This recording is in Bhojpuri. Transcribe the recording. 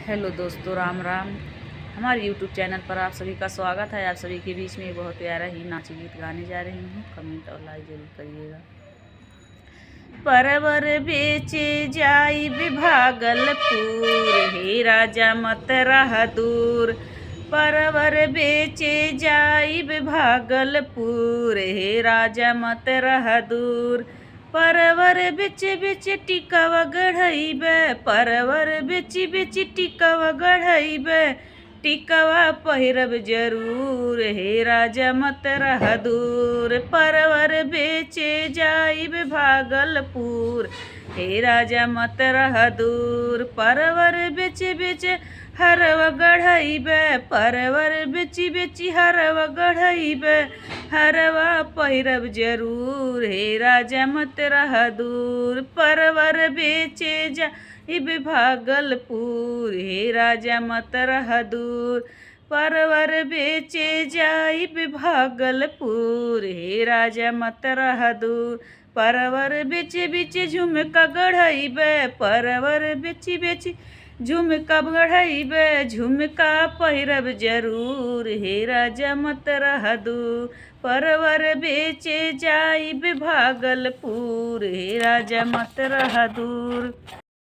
हेलो दोस्तों, राम राम। हमारे यूट्यूब चैनल पर आप सभी का स्वागत है। आप सभी के बीच में एक बहुत प्यारा ही नाची गीत गाने जा रही हूँ। कमेंट और लाइक जरूर करिएगा। परवर बेचे जाई भागलपुर, हे राजा मत रह दूर। परवर बेचे जाई भागलपुर, हे राजा मत रह दूर। परवर बिच बिच टिकवा गढ़इबे, परवर बिच बिच टिकवा गढ़इबे। टिकवा पहिरब जरूर, हे राजा मत रह दूर। परवर बेचे जाइब भागलपुर, हे राजा मत रह दूर। परवर बिच बिच हरवा गढ़इबे, परवर बिच बिच हरवा गढ़इबे। हरवा पहिरब जरूर, हे राजा मत रह दूर। परवर बेचे जाइब भागलपुर, हे राजा मत रह दूर। परवर बेचे जाइब भागलपुर, हे राजा मत रह दूर। परवर बिच बिच झुमका गढ़इबे, परवर बिच बिच झुमका गढ़इबे। झुमका पहिरब जरूर, हे राजा मत रह दूर। परवर बेचे जाइब भागलपुर, हे राजा मत रह दूर।